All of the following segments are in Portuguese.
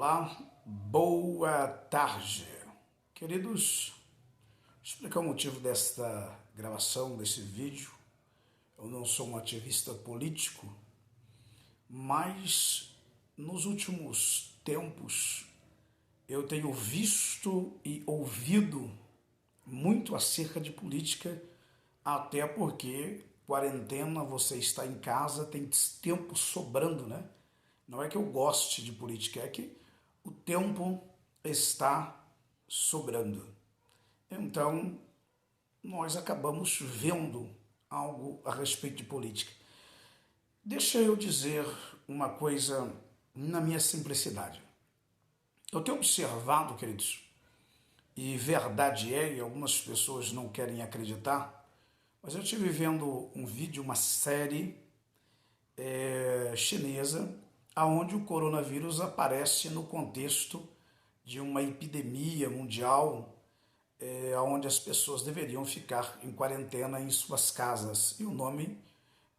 Olá, boa tarde. Queridos, vou explicar o motivo desta gravação, desse vídeo. Eu não sou um ativista político, mas nos últimos tempos eu tenho visto e ouvido muito acerca de política, até porque quarentena, você está em casa, tem tempo sobrando, né? Não é que eu goste de política, é que o tempo está sobrando. Então, nós acabamos vendo algo a respeito de política. Deixa eu dizer uma coisa na minha simplicidade. Eu tenho observado, queridos, e verdade é, e algumas pessoas não querem acreditar, mas eu estive vendo um vídeo, uma série chinesa, aonde o coronavírus aparece no contexto de uma epidemia mundial, onde as pessoas deveriam ficar em quarentena em suas casas. E o nome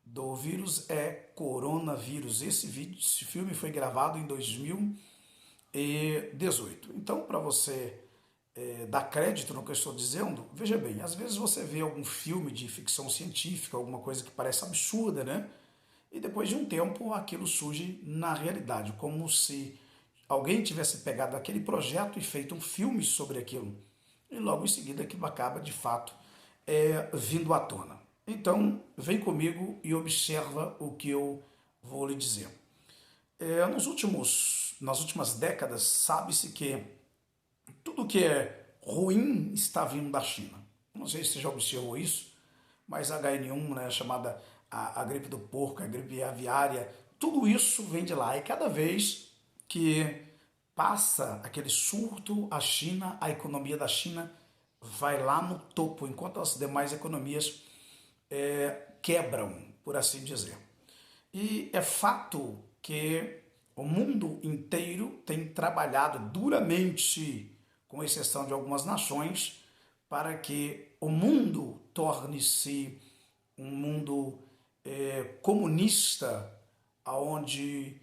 do vírus é coronavírus. Esse filme foi gravado em 2018. Então, para você dar crédito no que eu estou dizendo, veja bem, às vezes você vê algum filme de ficção científica, alguma coisa que parece absurda, né? E depois de um tempo aquilo surge na realidade, como se alguém tivesse pegado aquele projeto e feito um filme sobre aquilo. E logo em seguida aquilo acaba de fato vindo à tona. Então vem comigo e observa o que eu vou lhe dizer. Nas últimas décadas sabe-se que tudo que é ruim está vindo da China. Não sei se você já observou isso, mas a H1N1, né, chamada a gripe do porco, a gripe aviária, tudo isso vem de lá. E cada vez que passa aquele surto, a economia da China vai lá no topo, enquanto as demais economias quebram, por assim dizer. E é fato que o mundo inteiro tem trabalhado duramente, com exceção de algumas nações, para que o mundo torne-se um mundo comunista, onde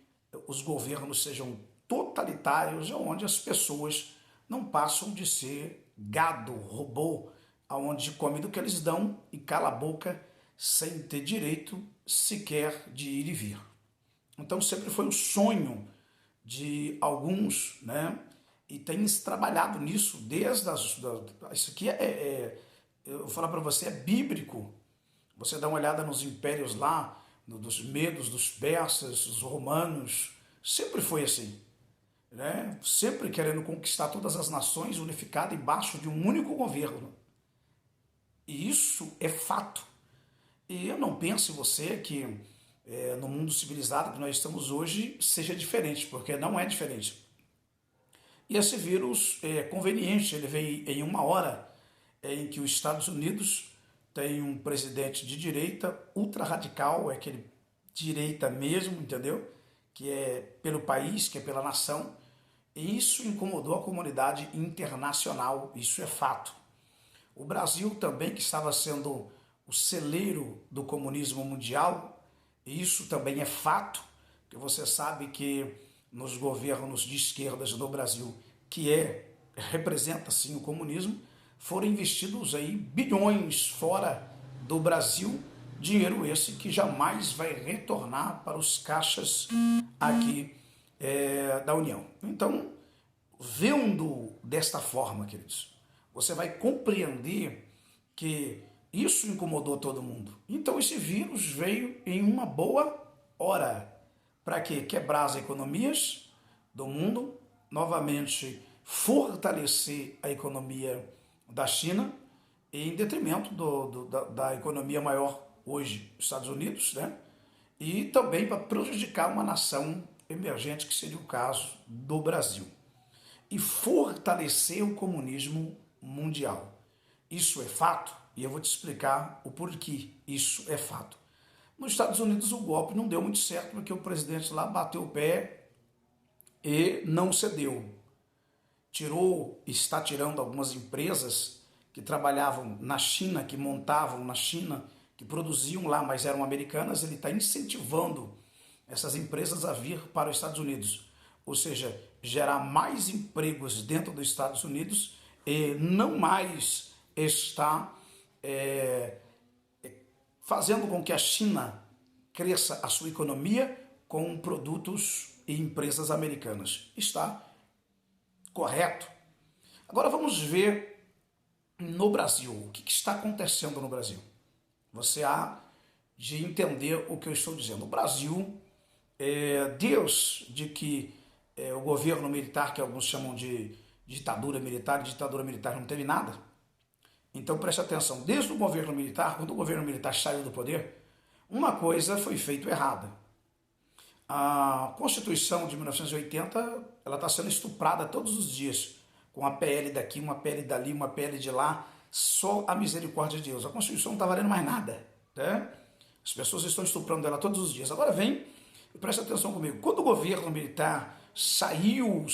os governos sejam totalitários, onde as pessoas não passam de ser gado, robô, onde come do que eles dão e cala a boca sem ter direito sequer de ir e vir. Então sempre foi o sonho de alguns, né? E tem se trabalhado nisso desde isso aqui eu vou falar para você, é bíblico. Você dá uma olhada nos impérios lá, dos medos, dos persas, dos romanos, sempre foi assim, né? Sempre querendo conquistar todas as nações unificadas embaixo de um único governo. E isso é fato. E eu não penso em você que no mundo civilizado que nós estamos hoje seja diferente, porque não é diferente. E esse vírus é conveniente, ele veio em uma hora em que os Estados Unidos tem um presidente de direita ultra radical, é aquele direita mesmo, entendeu? Que é pelo país, que é pela nação. E isso incomodou a comunidade internacional, isso é fato. O Brasil também, que estava sendo o celeiro do comunismo mundial, isso também é fato, que você sabe que nos governos de esquerdas do Brasil, que representa sim o comunismo, foram investidos aí bilhões fora do Brasil, dinheiro esse que jamais vai retornar para os caixas aqui da União. Então, vendo desta forma, queridos, você vai compreender que isso incomodou todo mundo. Então esse vírus veio em uma boa hora. Para quê? Quebrar as economias do mundo, novamente fortalecer a economia da China, em detrimento da economia maior hoje, os Estados Unidos, né? E também para prejudicar uma nação emergente, que seria o caso do Brasil. E fortalecer o comunismo mundial. Isso é fato, e eu vou te explicar o porquê isso é fato. Nos Estados Unidos o golpe não deu muito certo, porque o presidente lá bateu o pé e não cedeu. Está tirando algumas empresas que trabalhavam na China, que montavam na China, que produziam lá, mas eram americanas. Ele está incentivando essas empresas a vir para os Estados Unidos. ou seja, gerar mais empregos dentro dos Estados Unidos e não mais está fazendo com que a China cresça a sua economia com produtos e empresas americanas. Está correto. Agora vamos ver no Brasil. O que está acontecendo no Brasil? Você há de entender o que eu estou dizendo. O Brasil, desde que o governo militar, que alguns chamam de ditadura militar não teve nada. Então preste atenção, desde o governo militar, quando o governo militar saiu do poder, uma coisa foi feita errada. A Constituição de 1980, ela está sendo estuprada todos os dias, com a PL daqui, uma PL dali, uma PL de lá, só a misericórdia de Deus. A Constituição não está valendo mais nada, né? As pessoas estão estuprando ela todos os dias. Agora vem e preste atenção comigo. Quando o governo militar saiu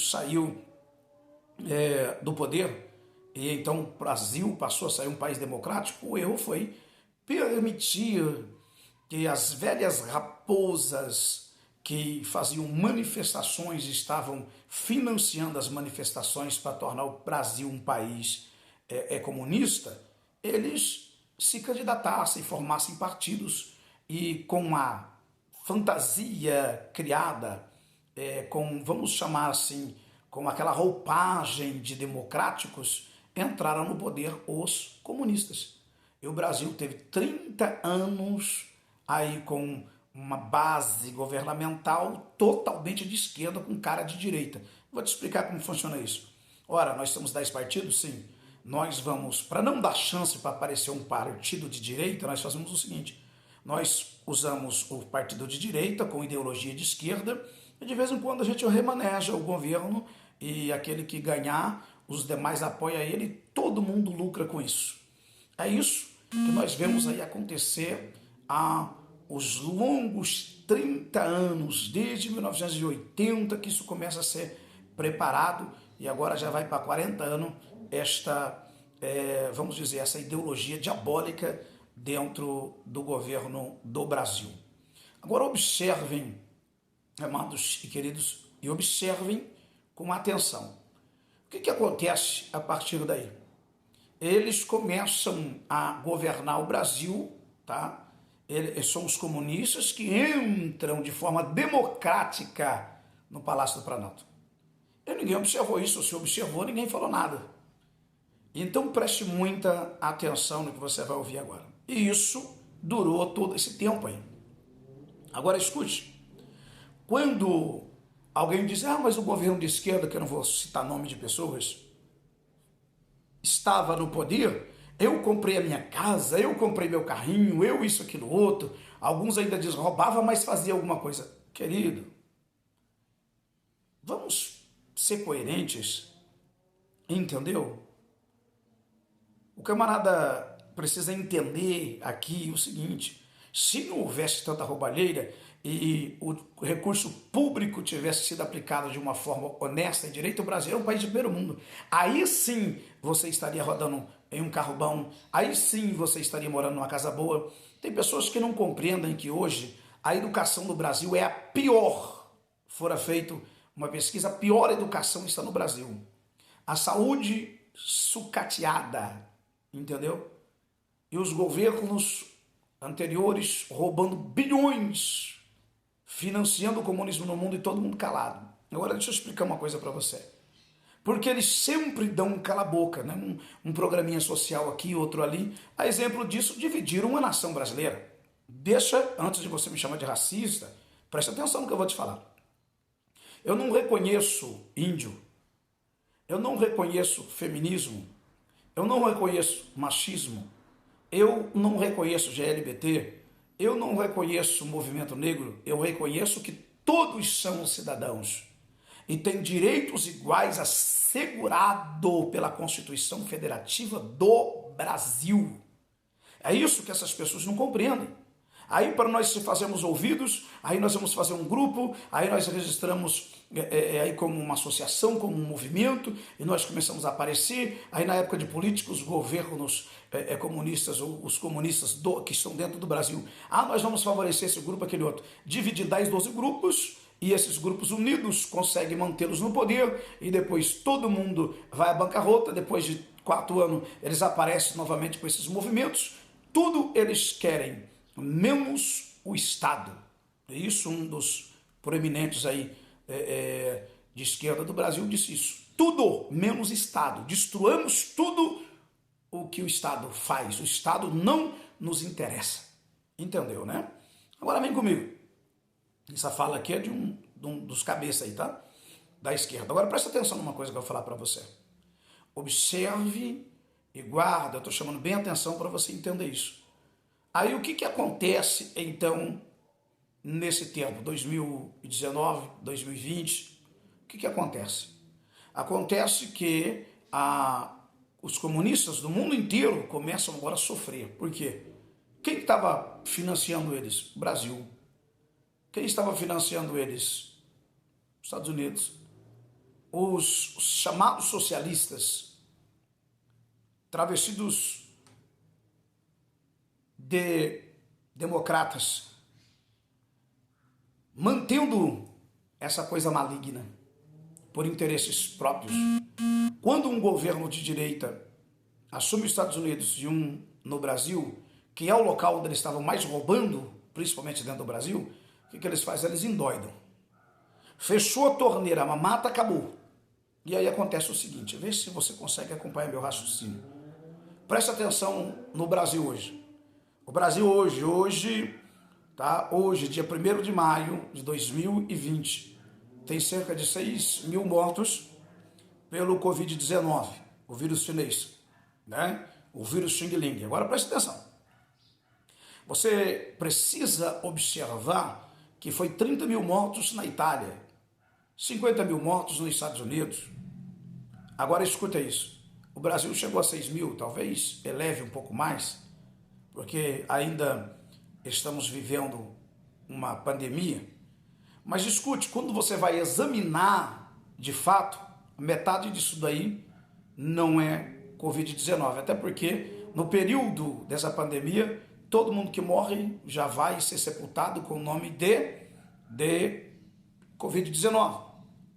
do poder, e então o Brasil passou a sair um país democrático, o erro foi permitir que as velhas raposas que faziam manifestações estavam financiando as manifestações para tornar o Brasil um país comunista, eles se candidatassem, formassem partidos e com a fantasia criada, vamos chamar assim, com aquela roupagem de democráticos, entraram no poder os comunistas. E o Brasil teve 30 anos aí com uma base governamental totalmente de esquerda com cara de direita. Vou te explicar como funciona isso. Ora, nós temos 10 partidos? Sim. Nós vamos, para não dar chance para aparecer um partido de direita, nós fazemos o seguinte: nós usamos o partido de direita com ideologia de esquerda e de vez em quando a gente remaneja o governo e aquele que ganhar, os demais apoiam ele e todo mundo lucra com isso. É isso que nós vemos aí acontecer há os longos 30 anos, desde 1980 que isso começa a ser preparado e agora já vai para 40 anos vamos dizer, essa ideologia diabólica dentro do governo do Brasil. Agora observem, amados e queridos, e observem com atenção. O que acontece a partir daí? Eles começam a governar o Brasil, tá? São os comunistas que entram de forma democrática no Palácio do Planalto. E ninguém observou isso, se observou, ninguém falou nada. Então preste muita atenção no que você vai ouvir agora. E isso durou todo esse tempo aí. Agora escute, quando alguém diz, mas o governo de esquerda, que eu não vou citar nome de pessoas, estava no poder, eu comprei a minha casa, eu comprei meu carrinho, eu isso, aquilo, outro. Alguns ainda dizem, roubava, mas fazia alguma coisa. Querido, vamos ser coerentes, entendeu? O camarada precisa entender aqui o seguinte: se não houvesse tanta roubalheira e o recurso público tivesse sido aplicado de uma forma honesta e direita, o Brasil é um país de primeiro mundo. Aí sim você estaria rodando em um carro bom, aí sim você estaria morando numa casa boa. Tem pessoas que não compreendem que hoje a educação do Brasil é a pior. Fora feito uma pesquisa, a pior educação está no Brasil. A saúde sucateada, entendeu? E os governos anteriores roubando bilhões, financiando o comunismo no mundo e todo mundo calado. Agora deixa eu explicar uma coisa para você. Porque eles sempre dão um cala-boca, né? Um programinha social aqui, outro ali. A exemplo disso, dividiram uma nação brasileira. Deixa, antes de você me chamar de racista, preste atenção no que eu vou te falar. Eu não reconheço índio, eu não reconheço feminismo, eu não reconheço machismo, eu não reconheço GLBT, eu não reconheço movimento negro, eu reconheço que todos são cidadãos e têm direitos iguais assegurado pela Constituição Federativa do Brasil. É isso que essas pessoas não compreendem. Aí para nós se fazermos ouvidos, aí nós vamos fazer um grupo, aí nós registramos aí como uma associação, como um movimento, e nós começamos a aparecer. Aí na época de políticos, os governos comunistas, ou os comunistas que estão dentro do Brasil, nós vamos favorecer esse grupo, aquele outro. Divide em 10, 12 grupos, e esses grupos unidos conseguem mantê-los no poder, e depois todo mundo vai à bancarrota, depois de 4 anos eles aparecem novamente com esses movimentos. Tudo eles querem, menos o Estado. Isso um dos proeminentes aí de esquerda do Brasil disse isso. Tudo menos Estado. Destruamos tudo o que o Estado faz. O Estado não nos interessa. Entendeu, né? Agora vem comigo. Essa fala aqui é de um dos cabeças aí, tá? Da esquerda. Agora presta atenção numa coisa que eu vou falar para você. Observe e guarda, eu estou chamando bem atenção para você entender isso. Aí o que acontece então nesse tempo, 2019, 2020? O que acontece? Acontece que os comunistas do mundo inteiro começam agora a sofrer. Por quê? Quem estava financiando eles? O Brasil. Quem estava financiando eles? Os Estados Unidos. Os chamados socialistas, travestidos de democratas, mantendo essa coisa maligna por interesses próprios. Quando um governo de direita assume os Estados Unidos e um no Brasil, que é o local onde eles estavam mais roubando, principalmente dentro do Brasil, o que eles fazem? Eles endoidam. Fechou a torneira, a mamata acabou. E aí acontece o seguinte, vê se você consegue acompanhar meu raciocínio. Presta atenção no Brasil hoje. O Brasil hoje, dia 1º de maio de 2020, tem cerca de 6 mil mortos pelo Covid-19, o vírus chinês, né? O vírus Xing Ling. Agora presta atenção. Você precisa observar que foi 30 mil mortos na Itália, 50 mil mortos nos Estados Unidos. Agora escuta isso. O Brasil chegou a 6 mil, talvez eleve um pouco mais, porque ainda estamos vivendo uma pandemia. Mas escute, quando você vai examinar de fato, metade disso daí não é Covid-19, até porque no período dessa pandemia, todo mundo que morre já vai ser sepultado com o nome de Covid-19,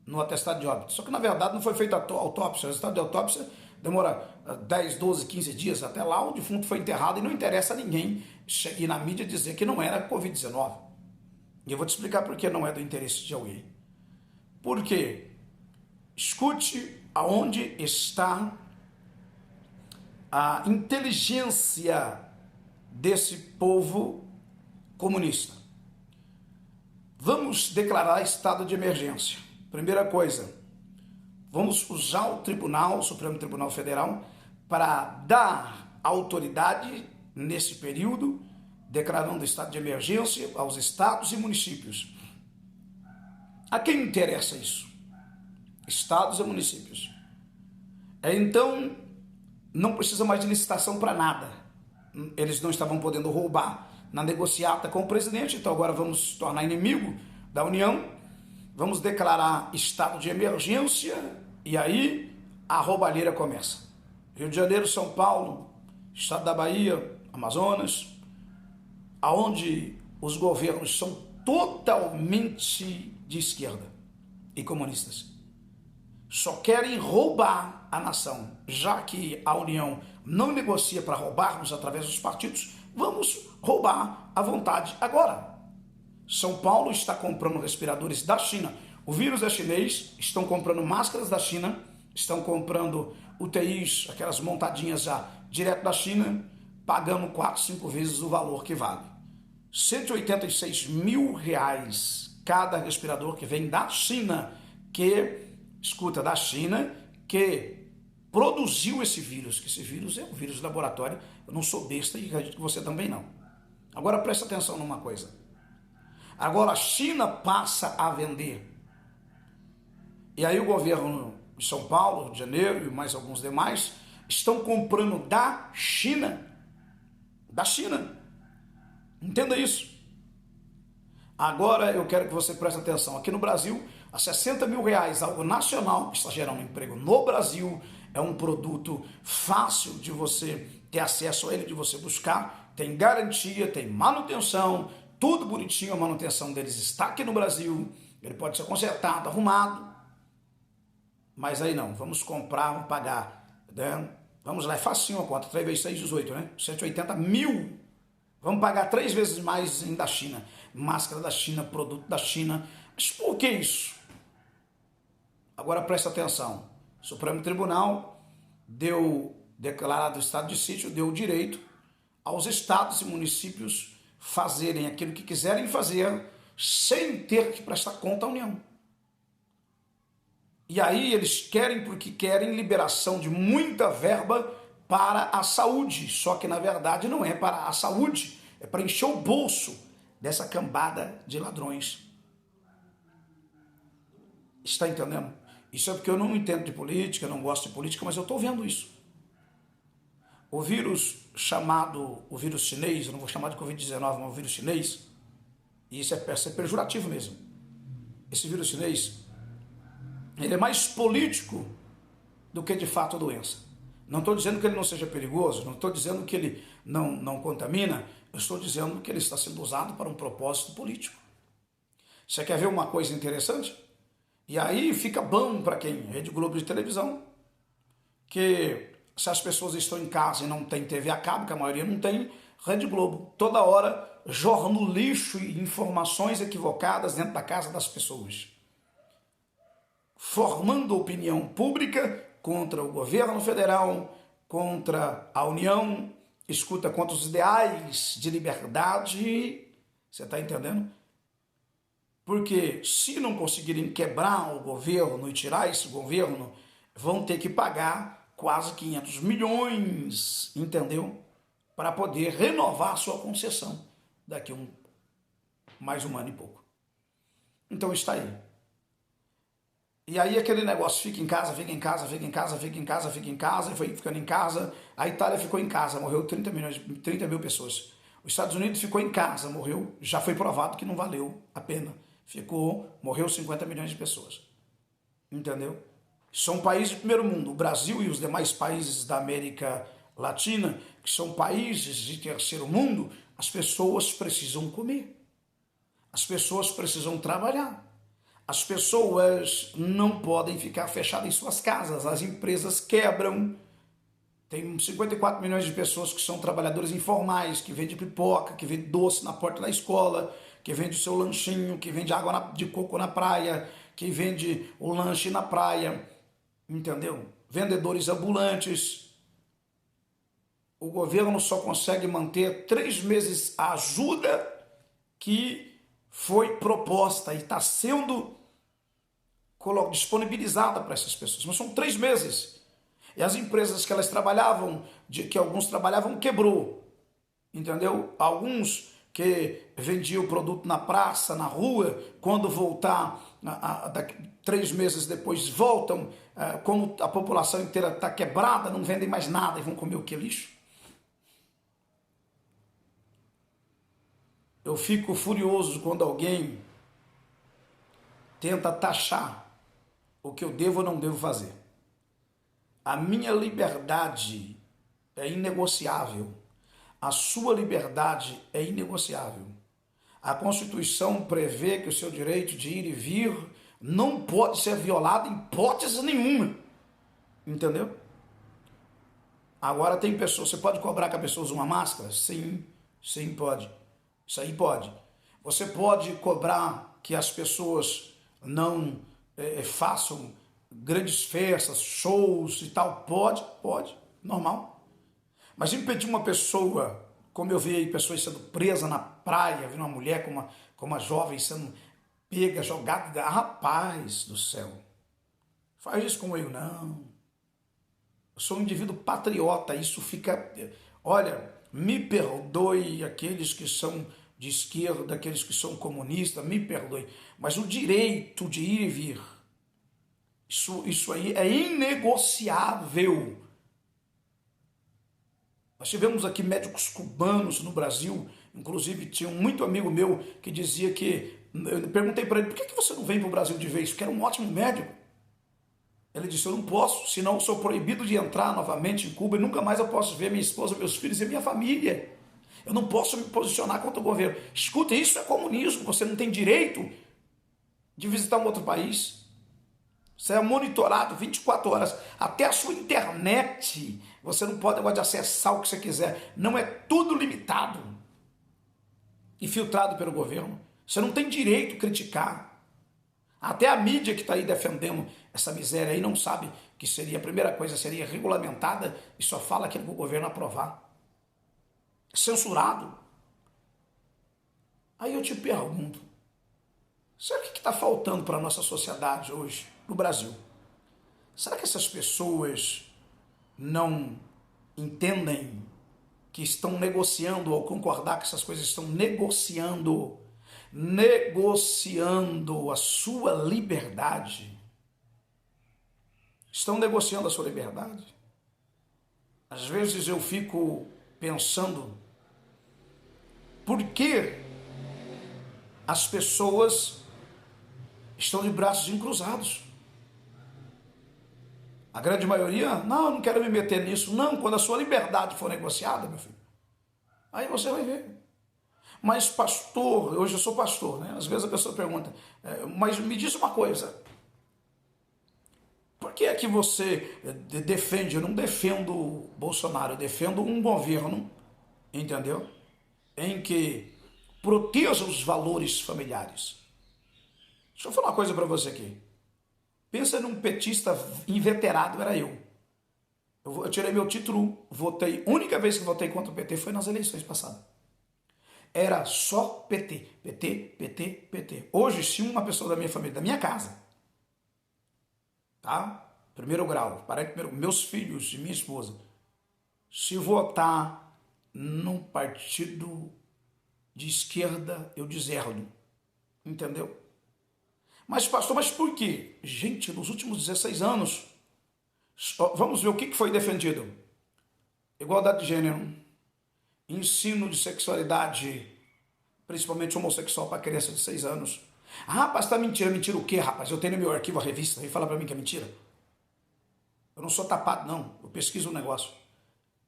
no atestado de óbito. Só que na verdade não foi feita a autópsia, o resultado de autópsia demora 10, 12, 15 dias, até lá o defunto foi enterrado e não interessa a ninguém ir na mídia dizer que não era Covid-19. E eu vou te explicar por que não é do interesse de alguém. Por quê? Escute aonde está a inteligência desse povo comunista. Vamos declarar estado de emergência. Primeira coisa, vamos usar o Supremo Tribunal Federal para dar autoridade nesse período, declarando estado de emergência aos estados e municípios. A quem interessa isso? Estados e municípios. Então, não precisa mais de licitação para nada. Eles não estavam podendo roubar na negociata com o presidente, então agora vamos tornar inimigo da União, vamos declarar estado de emergência e aí a roubalheira começa. Rio de Janeiro, São Paulo, estado da Bahia, Amazonas, aonde os governos são totalmente de esquerda e comunistas. Só querem roubar a nação, já que a União não negocia para roubarmos através dos partidos, vamos roubar à vontade agora. São Paulo está comprando respiradores da China, o vírus é chinês, estão comprando máscaras da China, estão comprando UTIs, aquelas montadinhas já direto da China, pagando 4, 5 vezes o valor que vale. 186 mil reais cada respirador que vem da China, da China, que produziu esse vírus, que esse vírus é um vírus de laboratório, eu não sou besta e acredito que você também não. Agora presta atenção numa coisa. Agora a China passa a vender. E aí o governo de São Paulo, Rio de Janeiro e mais alguns demais estão comprando da China. Da China. Entenda isso. Agora eu quero que você preste atenção. Aqui no Brasil, a 60 mil reais, algo nacional, que está gerando emprego no Brasil, é um produto fácil de você ter acesso a ele, de você buscar, tem garantia, tem manutenção, tudo bonitinho, a manutenção deles está aqui no Brasil, Ele pode ser consertado, arrumado, mas aí não, vamos comprar, vamos pagar, né? Vamos lá, é facinho a conta, 3 vezes 6, 18, né? 180 mil. Vamos pagar 3 vezes mais da China. Máscara da China, produto da China. Mas por que isso? Agora presta atenção. O Supremo Tribunal declarado estado de sítio, deu o direito aos estados e municípios fazerem aquilo que quiserem fazer sem ter que prestar conta à União. E aí eles querem, porque querem, liberação de muita verba para a saúde. Só que, na verdade, não é para a saúde, é para encher o bolso dessa cambada de ladrões. Está entendendo? Isso é porque eu não entendo de política, não gosto de política, mas eu estou vendo isso. O vírus chamado, o vírus chinês, eu não vou chamar de Covid-19, mas o vírus chinês, e isso é pejorativo mesmo. Esse vírus chinês, ele é mais político do que de fato a doença. Não estou dizendo que ele não seja perigoso, não estou dizendo que ele não contamina, eu estou dizendo que ele está sendo usado para um propósito político. Você quer ver uma coisa interessante? E aí fica bom para quem? Rede Globo de televisão, que se as pessoas estão em casa e não tem TV a cabo, que a maioria não tem, Rede Globo, toda hora jorra no lixo e informações equivocadas dentro da casa das pessoas, formando opinião pública contra o governo federal, contra a União, escuta contra os ideais de liberdade, você está entendendo? Porque se não conseguirem quebrar o governo e tirar esse governo, vão ter que pagar quase 500 milhões, entendeu? Para poder renovar sua concessão daqui mais um ano e pouco. Então está aí. E aí aquele negócio, fica em casa, fica em casa, fica em casa, fica em casa, fica em casa, e foi ficando em casa. A Itália ficou em casa, morreu 30 mil pessoas. Os Estados Unidos ficou em casa, morreu, já foi provado que não valeu a pena. Morreu 50 milhões de pessoas. Entendeu? São países de primeiro mundo. O Brasil e os demais países da América Latina, que são países de terceiro mundo, as pessoas precisam comer. As pessoas precisam trabalhar. As pessoas não podem ficar fechadas em suas casas. As empresas quebram. Tem 54 milhões de pessoas que são trabalhadores informais, que vendem pipoca, que vendem doce na porta da escola, que vende o seu lanchinho, que vende água de coco na praia, que vende o lanche na praia, entendeu? Vendedores ambulantes. O governo só consegue manter 3 meses a ajuda que foi proposta e está sendo disponibilizada para essas pessoas. Mas são 3 meses. E as empresas que elas trabalhavam, que alguns trabalhavam, quebrou. Entendeu? Alguns que vendiam o produto na praça, na rua, quando voltar, 3 meses depois voltam, como a população inteira está quebrada, não vendem mais nada e vão comer o que? Lixo? Eu fico furioso quando alguém tenta taxar o que eu devo ou não devo fazer. A minha liberdade é inegociável. A sua liberdade é inegociável. A Constituição prevê que o seu direito de ir e vir não pode ser violado em hipótese nenhuma. Entendeu? Agora tem pessoas, você pode cobrar que a pessoa use uma máscara? Sim, sim, pode. Isso aí pode. Você pode cobrar que as pessoas não façam grandes festas, shows e tal? Pode, normal. Mas impedir uma pessoa, como eu vi aí, pessoas sendo presas na praia, vi uma mulher com uma jovem sendo pega, jogada, rapaz do céu, faz isso com eu, não. Eu sou um indivíduo patriota, isso fica, olha, me perdoe aqueles que são de esquerda, aqueles que são comunistas, me perdoe, mas o direito de ir e vir, isso aí é inegociável. Nós tivemos aqui médicos cubanos no Brasil, inclusive tinha muito amigo meu que dizia que, eu perguntei para ele, por que você não vem para o Brasil de vez? Porque era um ótimo médico. Ele disse, eu não posso, senão eu sou proibido de entrar novamente em Cuba e nunca mais eu posso ver minha esposa, meus filhos e minha família. Eu não posso me posicionar contra o governo. Escuta, isso é comunismo, você não tem direito de visitar um outro país. Você é monitorado 24 horas, até a sua internet. Você não pode agora acessar o que você quiser. Não é tudo limitado e filtrado pelo governo. Você não tem direito de criticar. Até a mídia que está aí defendendo essa miséria aí não sabe que seria, a primeira coisa seria regulamentada e só fala aquilo que o governo aprovar. Censurado. Aí eu te pergunto, será que está faltando para a nossa sociedade hoje, no Brasil? Será que essas pessoas não entendem que estão negociando, ou concordar que essas coisas estão negociando a sua liberdade? Estão negociando a sua liberdade? Às vezes eu fico pensando, por que as pessoas estão de braços encruzados? A grande maioria, não, eu não quero me meter nisso. Não, quando a sua liberdade for negociada, meu filho, aí você vai ver. Mas pastor, hoje eu sou pastor, né? Às vezes a pessoa pergunta, mas me diz uma coisa, por que é que você defende? Eu não defendo Bolsonaro, eu defendo um governo, entendeu? Em que proteja os valores familiares. Deixa eu falar uma coisa para você aqui. Pensa num petista inveterado, era eu. Eu tirei meu título, votei, a única vez que votei contra o PT foi nas eleições passadas. Era só PT, PT, PT, PT. Hoje, se uma pessoa da minha família, da minha casa, tá? Primeiro grau, meus filhos e minha esposa, se votar num partido de esquerda, eu deserdo. Entendeu? Mas pastor, mas por quê? Gente, nos últimos 16 anos, vamos ver o que foi defendido. Igualdade de gênero, ensino de sexualidade, principalmente homossexual para criança de 6 anos. Ah, rapaz, tá mentira. Mentira o quê, rapaz? Eu tenho no meu arquivo a revista, vem falar para mim que é mentira. Eu não sou tapado, não. Eu pesquiso um negócio.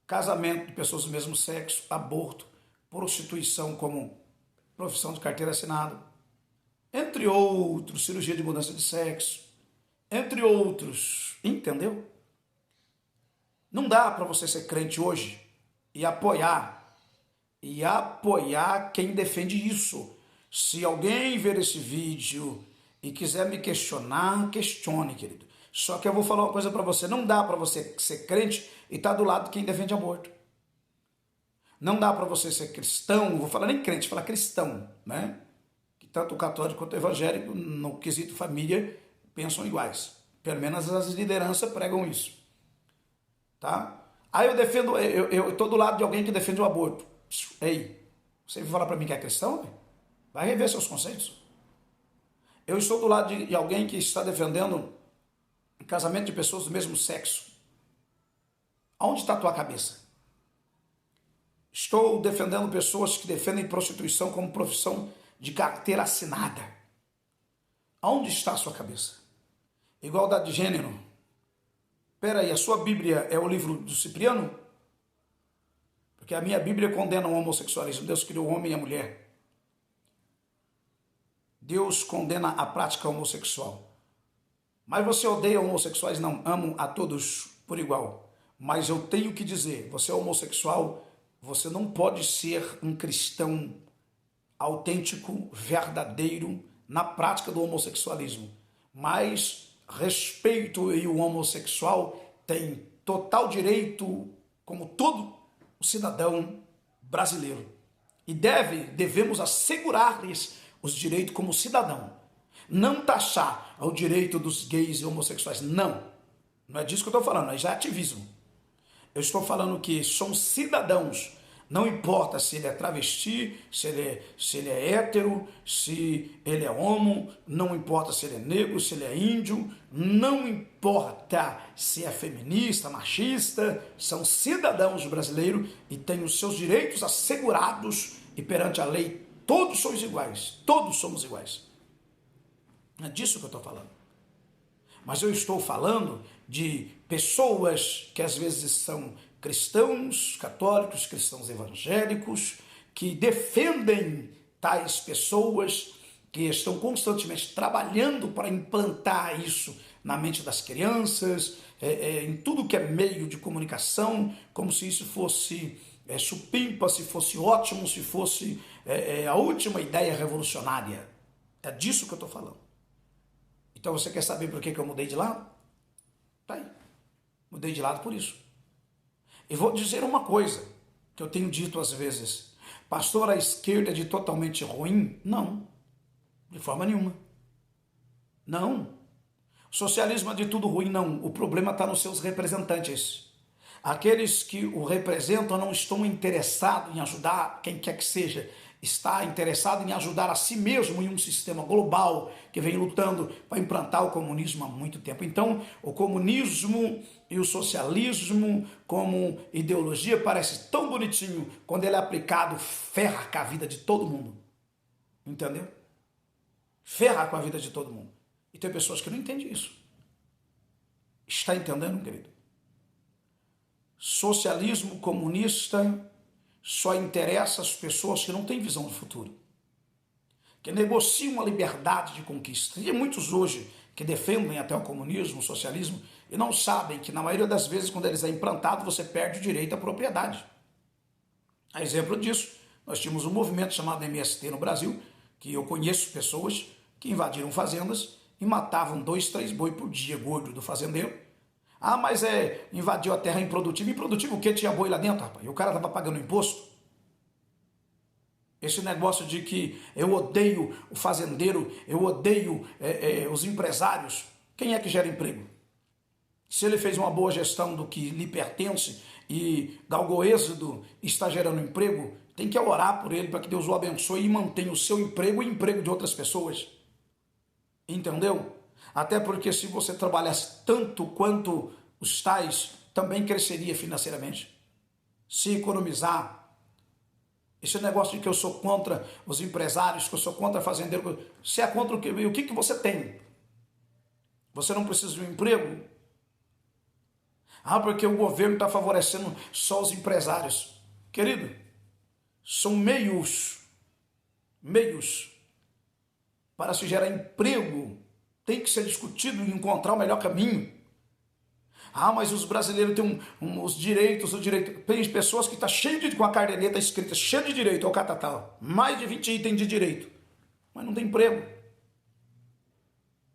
Casamento de pessoas do mesmo sexo, aborto, prostituição como profissão de carteira assinada, entre outros, cirurgia de mudança de sexo, entre outros, entendeu? Não dá para você ser crente hoje e apoiar quem defende isso. Se alguém ver esse vídeo e quiser me questionar, questione, querido. Só que eu vou falar uma coisa para você, não dá para você ser crente e estar do lado de quem defende aborto. Não dá para você ser cristão, vou falar nem crente, vou falar cristão, né? Tanto o católico quanto o evangélico, no quesito família, pensam iguais. Pelo menos as lideranças pregam isso. Tá? Aí eu estou do lado de alguém que defende o aborto. Ei, você vai falar para mim que é cristão? Vai rever seus conceitos. Eu estou do lado de alguém que está defendendo o casamento de pessoas do mesmo sexo. Aonde está a tua cabeça? Estou defendendo pessoas que defendem prostituição como profissão de carteira assinada. Aonde está a sua cabeça? Igualdade de gênero. Espera aí, a sua Bíblia é o livro do Cipriano? Porque a minha Bíblia condena o homossexualismo. Deus criou o homem e a mulher. Deus condena a prática homossexual. Mas você odeia homossexuais? Não, amo a todos por igual. Mas eu tenho que dizer, você é homossexual, você não pode ser um cristão autêntico, verdadeiro, na prática do homossexualismo. Mas respeito e o homossexual tem total direito, como todo o cidadão brasileiro. E devemos assegurar-lhes os direitos como cidadão. Não taxar o direito dos gays e homossexuais. Não. Não é disso que eu estou falando, é já ativismo. Eu estou falando que são cidadãos. Não importa se ele é travesti, se ele é hétero, se ele é homo, não importa se ele é negro, se ele é índio, não importa se é feminista, machista, são cidadãos brasileiros e têm os seus direitos assegurados e perante a lei todos somos iguais. Não é disso que eu estou falando. Mas eu estou falando de pessoas que às vezes são cristãos católicos, cristãos evangélicos, que defendem tais pessoas que estão constantemente trabalhando para implantar isso na mente das crianças, em tudo que é meio de comunicação, como se isso fosse supimpa, se fosse ótimo, se fosse a última ideia revolucionária. É disso que eu estou falando. Então você quer saber por que eu mudei de lado? Tá aí. Mudei de lado por isso. E vou dizer uma coisa que eu tenho dito às vezes. Pastor, a esquerda é de totalmente ruim? Não. De forma nenhuma. Não. Socialismo é de tudo ruim? Não. O problema está nos seus representantes. Aqueles que o representam não estão interessados em ajudar quem quer que seja. Está interessado em ajudar a si mesmo em um sistema global que vem lutando para implantar o comunismo há muito tempo. Então, o comunismo e o socialismo como ideologia parece tão bonitinho, quando ele é aplicado, ferra com a vida de todo mundo. Entendeu? Ferra com a vida de todo mundo. E tem pessoas que não entendem isso. Está entendendo, querido? Socialismo comunista só interessa às pessoas que não têm visão de futuro, que negociam a liberdade de conquista. E muitos hoje que defendem até o comunismo, o socialismo, e não sabem que na maioria das vezes, quando eles é implantado, você perde o direito à propriedade. A exemplo disso, nós tínhamos um movimento chamado MST no Brasil, que eu conheço pessoas que invadiram fazendas e matavam 2, 3 boi por dia, gordo do fazendeiro. Ah, mas invadiu a terra improdutiva. Improdutiva o quê? Tinha boi lá dentro, rapaz. E o cara estava pagando imposto. Esse negócio de que eu odeio o fazendeiro, eu odeio os empresários. Quem é que gera emprego? Se ele fez uma boa gestão do que lhe pertence e galgou êxodo, está gerando emprego, tem que orar por ele para que Deus o abençoe e mantenha o seu emprego e o emprego de outras pessoas. Entendeu? Até porque se você trabalhasse tanto quanto os tais, também cresceria financeiramente. Se economizar. Esse negócio de que eu sou contra os empresários, que eu sou contra fazendeiros, você é contra o quê? E o que você tem? Você não precisa de um emprego? Ah, porque o governo está favorecendo só os empresários. Querido, são meios para se gerar emprego. Tem que ser discutido e encontrar o melhor caminho. Ah, mas os brasileiros têm os direitos. Tem pessoas que estão cheias com a carneleta escrita, cheia de direito, ao catatal. Mais de 20 itens de direito. Mas não tem emprego.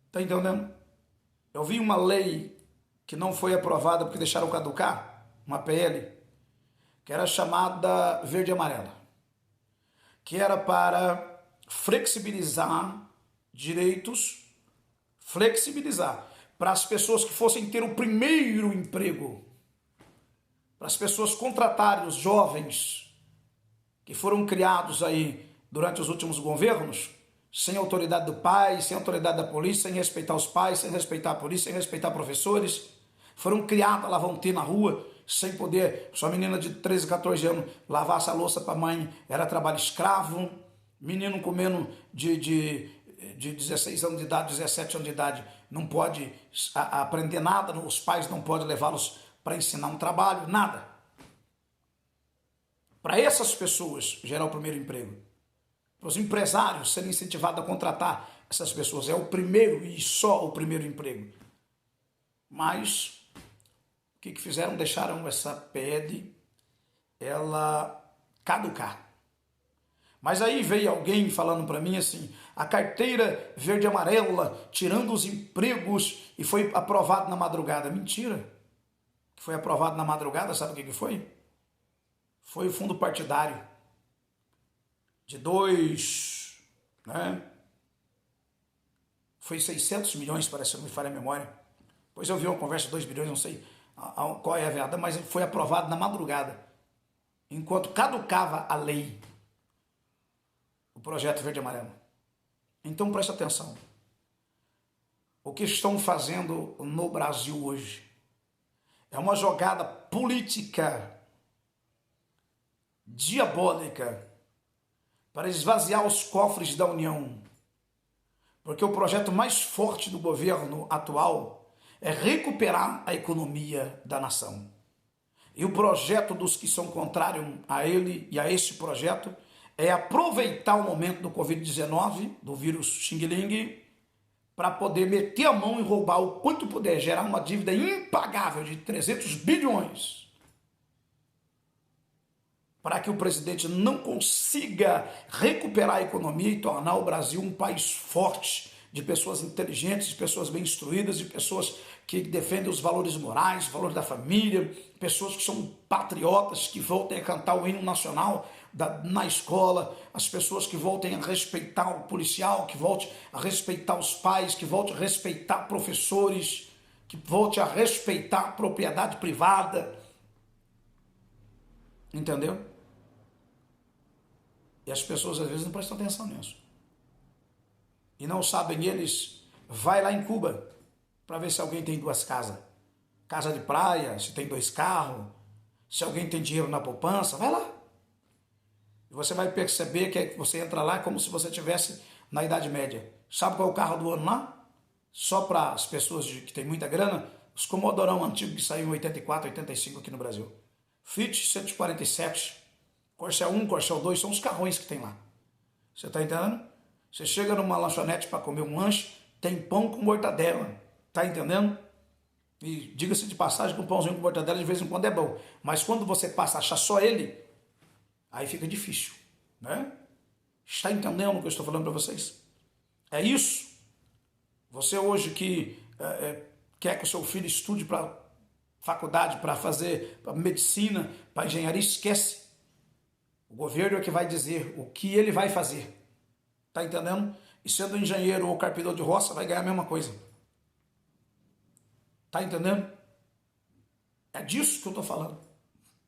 Está entendendo? Eu vi uma lei que não foi aprovada porque deixaram caducar, uma PL, que era chamada verde e amarela, que era para flexibilizar direitos, para as pessoas que fossem ter o primeiro emprego, para as pessoas contratarem os jovens que foram criados aí durante os últimos governos, sem autoridade do pai, sem autoridade da polícia, sem respeitar os pais, sem respeitar a polícia, sem respeitar professores, foram criadas, lá vão ter na rua, sem poder, sua menina de 13, 14 anos lavar essa louça para a mãe, era trabalho escravo, menino comendo de 16 anos de idade, 17 anos de idade, não pode aprender nada, os pais não podem levá-los para ensinar um trabalho, nada. Para essas pessoas gerar o primeiro emprego, para os empresários serem incentivados a contratar essas pessoas, é o primeiro e só o primeiro emprego. Mas o que fizeram? Deixaram essa PED ela caducar. Mas aí veio alguém falando para mim assim, a carteira verde e amarela, tirando os empregos, e foi aprovado na madrugada. Mentira. Foi aprovado na madrugada, sabe o que foi? Foi o fundo partidário. De 2, né? Foi 600 milhões, parece que não me falha a memória. Pois eu vi uma conversa de 2 bilhões, não sei qual é a verdade, mas foi aprovado na madrugada. Enquanto caducava a lei. O projeto verde e amarelo. Então preste atenção. O que estão fazendo no Brasil hoje é uma jogada política diabólica para esvaziar os cofres da União. Porque o projeto mais forte do governo atual é recuperar a economia da nação. E o projeto dos que são contrários a ele e a este projeto é aproveitar o momento do Covid-19, do vírus Xing Ling, para poder meter a mão e roubar o quanto puder, gerar uma dívida impagável de 300 bilhões, para que o presidente não consiga recuperar a economia e tornar o Brasil um país forte, de pessoas inteligentes, de pessoas bem instruídas, de pessoas que defendem os valores morais, os valores da família, pessoas que são patriotas, que voltem a cantar o hino nacional na escola, as pessoas que voltem a respeitar o policial, que voltem a respeitar os pais, que voltem a respeitar professores, que voltem a respeitar a propriedade privada. Entendeu? E as pessoas às vezes não prestam atenção nisso. E não sabem eles, vai lá em Cuba para ver se alguém tem 2 casas. Casa de praia, se tem 2 carros, se alguém tem dinheiro na poupança, vai lá. E você vai perceber que você entra lá como se você estivesse na Idade Média. Sabe qual é o carro do ano lá? Só para as pessoas que têm muita grana, os Comodorão antigos que saíram em 84, 85 aqui no Brasil. Fiat 147, Corcel 1, Corcel 2, são os carrões que tem lá. Você está entendendo? Você chega numa lanchonete para comer um lanche, tem pão com mortadela. Tá entendendo? E diga-se de passagem que um pãozinho com mortadela de vez em quando é bom. Mas quando você passa a achar só ele, aí fica difícil, né? Está entendendo o que eu estou falando para vocês? É isso. Você hoje que quer que o seu filho estude para faculdade, para fazer pra medicina, para engenharia, esquece. O governo é que vai dizer o que ele vai fazer. Tá entendendo? E sendo engenheiro ou carpinteiro de roça, vai ganhar a mesma coisa. Tá entendendo? É disso que eu tô falando.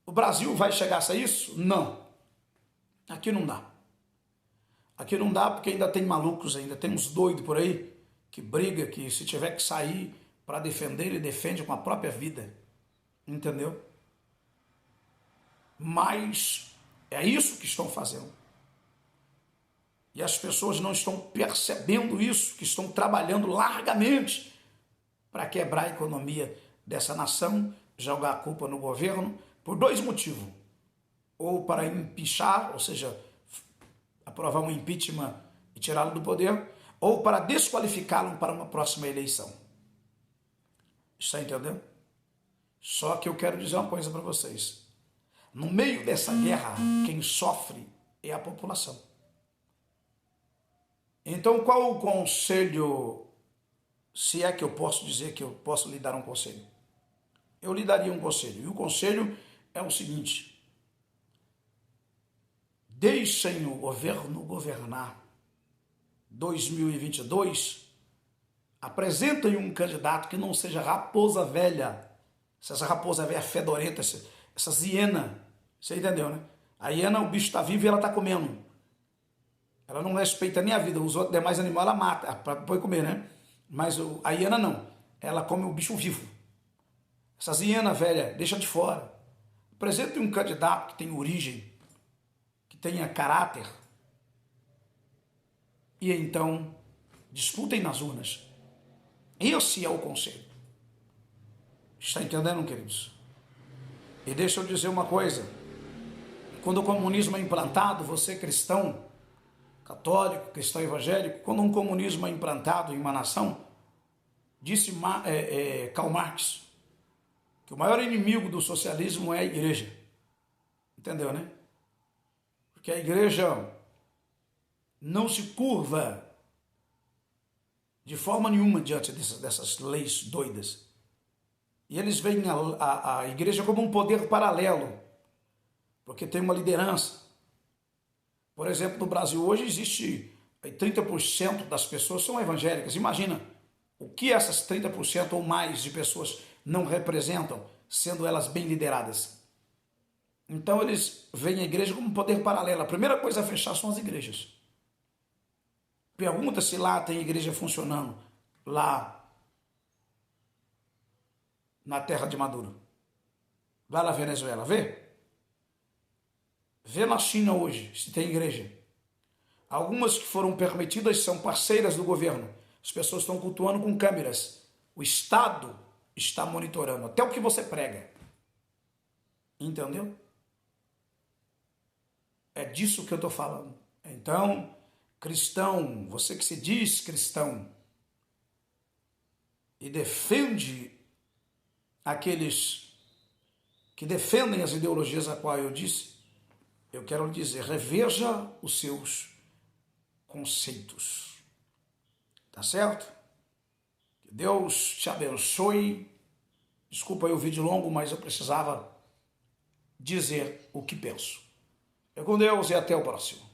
O Brasil vai chegar a isso? Não. Aqui não dá. Aqui não dá porque ainda tem malucos ainda, tem uns doidos por aí que briga, que se tiver que sair para defender, ele defende com a própria vida. Entendeu? Mas é isso que estão fazendo. E as pessoas não estão percebendo isso, que estão trabalhando largamente para quebrar a economia dessa nação, jogar a culpa no governo, por 2 motivos. Ou para empichar, ou seja, aprovar um impeachment e tirá-lo do poder, ou para desqualificá-lo para uma próxima eleição. Está entendendo? Só que eu quero dizer uma coisa para vocês. No meio dessa guerra, quem sofre é a população. Então, qual o conselho, se é que eu posso dizer que eu posso lhe dar um conselho? Eu lhe daria um conselho. E o conselho é o seguinte: deixem o governo governar. 2022, apresentem um candidato que não seja raposa velha. Essas raposa velha fedorenta, essas hiena. Você entendeu, né? A hiena, o bicho está vivo e ela está comendo. Ela não respeita nem a vida. Os outros demais animais ela mata para depois comer, né? Mas a hiena não. Ela come o bicho vivo. Essas hienas velha, deixa de fora. Apresente um candidato que tenha origem, que tenha caráter. E então, disputem nas urnas. Esse é o conselho. Está entendendo, queridos? E deixa eu dizer uma coisa. Quando o comunismo é implantado, você cristão, católico, cristão evangélico, quando um comunismo é implantado em uma nação, disse Karl Marx, que o maior inimigo do socialismo é a igreja. Entendeu, né? Porque a igreja não se curva de forma nenhuma diante dessas leis doidas. E eles veem a igreja como um poder paralelo, porque tem uma liderança. Por exemplo, no Brasil hoje existe 30% das pessoas são evangélicas. Imagina o que essas 30% ou mais de pessoas não representam, sendo elas bem lideradas. Então eles veem a igreja como um poder paralelo. A primeira coisa a fechar são as igrejas. Pergunta se lá tem igreja funcionando, lá na terra de Maduro. Vai na Venezuela, vê? Vê na China hoje, se tem igreja. Algumas que foram permitidas são parceiras do governo. As pessoas estão cultuando com câmeras. O Estado está monitorando até o que você prega. Entendeu? É disso que eu estou falando. Então, cristão, você que se diz cristão e defende aqueles que defendem as ideologias a qual eu disse, eu quero lhe dizer, reveja os seus conceitos. Tá certo? Que Deus te abençoe. Desculpa aí o vídeo longo, mas eu precisava dizer o que penso. Fique com Deus e até o próximo.